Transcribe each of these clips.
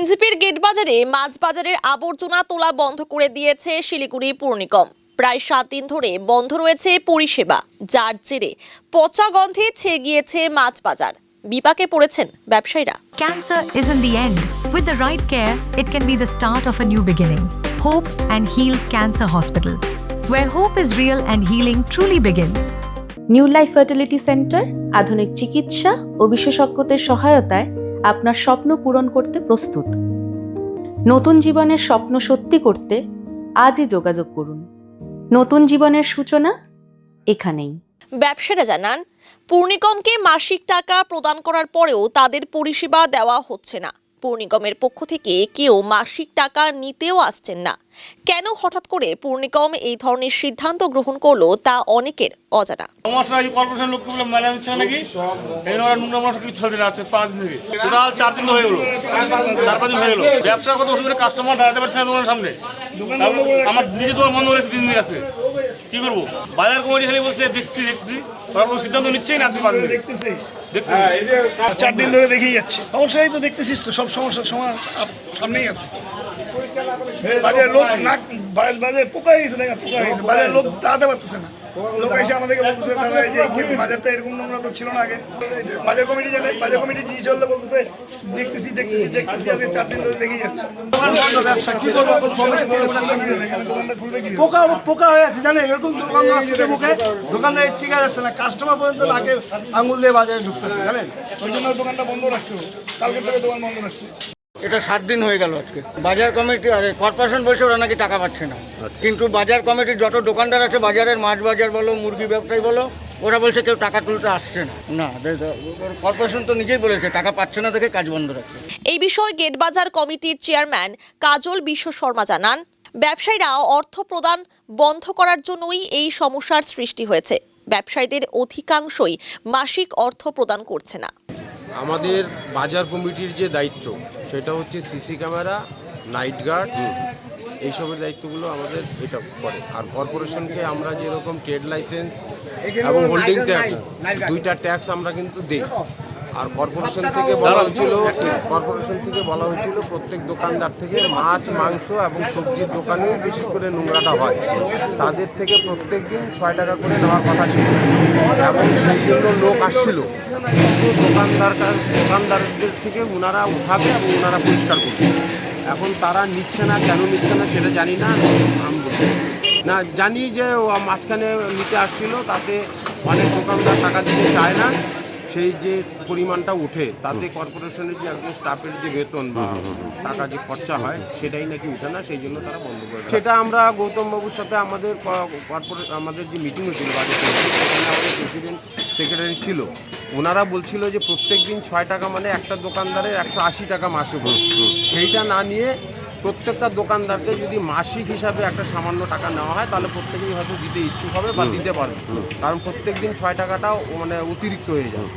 এনজিপির gate বাজারে মাছ বাজারের আবর্জনা তোলা বন্ধ করে দিয়েছে শিলিগুড়ি পৌর নিগম। প্রায় 7 দিন ধরে বন্ধ রয়েছে পরিষেবা, যার জেরে পচা গন্ধে ছেয়ে গিয়েছে মাছ বাজার। বিপাকে পড়েছেন ব্যবসায়ীরা। Cancer isn't the end. With the right care, it can be the start of a new beginning. Hope and Heal Cancer Hospital, where hope is real and healing truly begins. New life fertility centre আধুনিক চিকিৎসা ও বিশেষজ্ঞদের সহায়তায় আপনার স্বপ্ন পূরণ করতে প্রস্তুত। নতুন জীবনের স্বপ্ন সত্যি করতে আজই যোগাযোগ করুন। নতুন জীবনের সূচনা এখানেই। ব্যবসায়ীরা জানান, পৌর নিগমকে মাসিক টাকা প্রদান করার পরেও তাদের পরিষেবা দেওয়া হচ্ছে না। পৌর নিগমের পক্ষ থেকে কেউ মাসিক টাকা নিতেও আসছেন না। কেন হঠাৎ করে পৌর নিগম এই ধরনের সিদ্ধান্ত গ্রহণ করলো তা অনেকের অজানা। কর্পোরেশন লোককে বলে মেলা দিচ্ছে নাকি আছে 5 দিন থেকে টোটাল 4 দিন হয়ে গেল, 4-5 দিন হয়ে গেল। ব্যবসা কত অসুবিধা, কাস্টমার দাঁড়াতে পারছে না দোকানের সামনে। আমার নিজে দোকান বন্ধ করেছে 3 দিন আছে, কি করবো? বাজার কমিটি খালি বলছে দেখছি ওরা কোনো সিদ্ধান্ত নিচ্ছেই না। আজকে 5 দিন দেখতেছে 4 দিন ধরে দেখেই যাচ্ছে। অবশ্যই তো দেখতেছিস তো, সব সমস্যার সময় সামনেই আছে। বাজারের লোক বাজারে পোকা হয়ে গেছে, পোকা হয়ে গেছে, বাজারের লোক দাঁড়াতে পারতেছে না। লোক এসে আমাদেরকে বলতেছে দাদা এই যে বাজারটা এরকম নোংরা তো ছিল না আগে। বাজার কমিটি জানে, বাজার কমিটি জিনিস চললে বলতেছে দেখতেছি আজকে 4 দিন ধরে দেখেই যাচ্ছে। ব্যবসা কি করবো, পোকা হয়ে আছে জানেন, এরকম দোকানদার আসছে মুখে, দোকানদার টিকা যাচ্ছে না, কাস্টমার পর্যন্ত আগে আঙুল দিয়ে বাজারে ঢুকতেছে জানেন। ওই জন্য দোকানটা বন্ধ রাখছে, কালকে থেকে দোকান বন্ধ রাখছে। এটা 7 দিন হয়ে গেল আজকে। বাজার কমিটি আর কর্পোরেশন বলছে ওরা নাকি টাকা পাচ্ছে না, কিন্তু বাজার কমিটির যত দোকানদার আছে বাজারের, মাছ বাজার বলো, মুরগি ব্যবসায়ী বলো, ওরা বলছে কেউ টাকা তুলতে আসছে না। কর্পোরেশন তো নিজেই বলেছে টাকা পাচ্ছে না দেখে কাজ বন্ধ রাখছে। এই বিষয়ে গেট বাজার কমিটির চেয়ারম্যান কাজল বিশ্ব শর্মা জানান, ব্যবসায়ীরা অর্থ প্রদান বন্ধ করার জন্যই এই সমস্যার সৃষ্টি হয়েছে। ব্যবসায়ীদের অধিকাংশই মাসিক অর্থ প্রদান করছে না। আমাদের বাজার কমিটির যে দায়িত্ব সেটা হচ্ছে সিসি ক্যামেরা, নাইট গার্ড, এইসবের দায়িত্বগুলো আমাদের এটা করে। আর কর্পোরেশনকে আমরা যেরকম ট্রেড লাইসেন্স এবং হোল্ডিং ট্যাক্স, 2টা ট্যাক্স আমরা কিন্তু দিই। আর কর্পোরেশন থেকে বলা হয়েছিল প্রত্যেক দোকানদার থেকে মাছ, মাংস এবং সবজির দোকানে বেশি করে নোংরাটা হয়, তাদের থেকে প্রত্যেক দিন 6 টাকা করে নেওয়ার কথা ছিল এবং সেই জন্য লোক আসছিল। কিন্তু দোকানদারদের থেকে ওনারা উঠাবে এবং ওনারা পরিষ্কার করবে। এখন তারা নিচ্ছে না, কেন নিচ্ছে না সেটা জানি না। আমি বলছি না, জানি যে মাঝখানে নিতে আসছিল, তাতে অনেক দোকানদার টাকা দিতে চায় না। সেই যে পরিমাণটা উঠে তাতে কর্পোরেশনের যে একজন স্টাফের যে বেতন বা টাকা যে খরচা হয় সেটাই নাকি উঠে না, সেই জন্য তারা বন্ধ করে। সেটা আমরা গৌতম বাবুর সাথে আমাদের যে মিটিং হয়েছিল বাজেটে, সেখানে আমাদের প্রেসিডেন্ট সেক্রেটারি ছিল, ওনারা বলছিল যে প্রত্যেক দিন 6 টাকা মানে একটা দোকানদারের 180 টাকা মাসে পড়ে। সেইটা না নিয়ে প্রত্যেকটা দোকানদারকে যদি মাসিক হিসাবে একটা সামান্য টাকা নেওয়া হয় তাহলে প্রত্যেকেই হয়তো দিতে ইচ্ছুক হবে বা দিতে পারবে, কারণ প্রত্যেক দিন 6 টাকাটাও মানে অতিরিক্ত হয়ে যায়।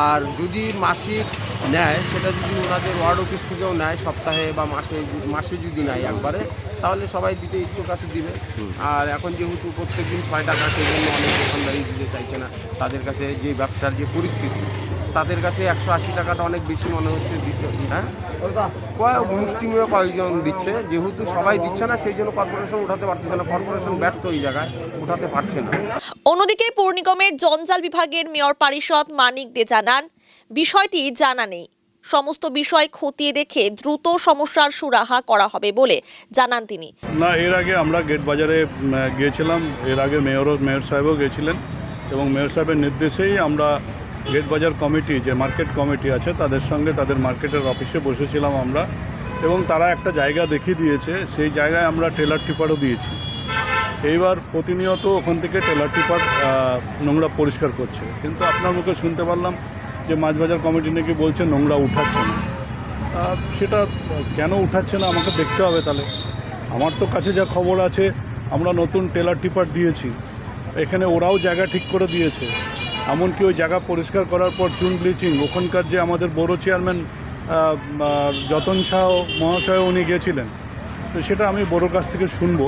আর যদি মাসিক নেয়, সেটা যদি ওনাদের ওয়ার্ড অফিস থেকেও নেয় সপ্তাহে বা মাসে যদি নেয় একবারে, তাহলে সবাই দিতে ইচ্ছুক আছে, দিবে। আর এখন যেহেতু প্রত্যেক দিন 6 টাকা, সেই জন্য অনেক দোকানদারই দিতে চাইছে না। তাদের কাছে যে ব্যবসার যে পরিস্থিতি, তাদের কাছে 180 টাকাটা অনেক বেশি মনে হচ্ছে দিচ্ছে। হ্যাঁ, মুষ্টিমেয় কয়েকজন দিচ্ছে, যেহেতু সবাই দিচ্ছে না সেই জন্য কর্পোরেশন উঠাতে পারছে না। কর্পোরেশন ব্যর্থ এই জায়গায়, উঠাতে পারছে না। অন্যদিকে পৌর নিগমের জঞ্জাল বিভাগের মেয়র পারিষদ মানিক দে জানান, বিষয়টি জানা নেই। সমস্ত বিষয় খতিয়ে দেখে দ্রুত সমস্যার সুরাহা করা হবে বলে জানান তিনি। না, এর আগে আমরা গেট বাজারে গিয়েছিলাম, এর আগে মেয়র সাহেবও গিয়েছিলেন এবং মেয়র সাহেবের নির্দেশেই আমরা গেট বাজার কমিটি, যে মার্কেট কমিটি আছে, তাদের সঙ্গে তাদের মার্কেটের অফিসে বসেছিলাম আমরা, এবং তারা একটা জায়গা দেখিয়ে দিয়েছে। সেই জায়গায় আমরা ট্রেলার টিপারও দিয়েছি। এইবার প্রতিনিয়ত ওখান থেকে ট্রেলার টিপার নোংরা পরিষ্কার করছে, কিন্তু আপনার মুখে শুনতে পারলাম যে মাছ বাজার কমিটি নাকি বলছে নোংরা উঠাচ্ছে না। সেটা কেন উঠাচ্ছে না আমাকে দেখতে হবে। তাহলে আমার তো কাছে যা খবর আছে, আমরা নতুন ট্রেলার টিপার দিয়েছি, এখানে ওরাও জায়গা ঠিক করে দিয়েছে। এমনকি ওই জায়গা পরিষ্কার করার পর চুন ব্লিচিং, ওখানকার যে আমাদের বড় চেয়ারম্যান যতন শাহ মহাশয় উনি গিয়েছিলেন, তো সেটা আমি বড়োর কাছ থেকে শুনবো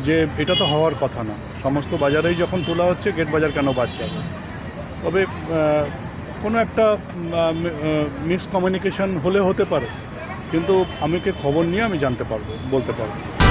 যে এটা তো হওয়ার কথা না। সমস্ত বাজারেই যখন তোলা হচ্ছে, গেট বাজার কেন বাদ যাবে? তবে কোনো একটা মিসকমিউনিকেশন হতে পারে। কিন্তু আমাকে খবর নিয়ে আমি জানতে পারবো, বলতে পারবো।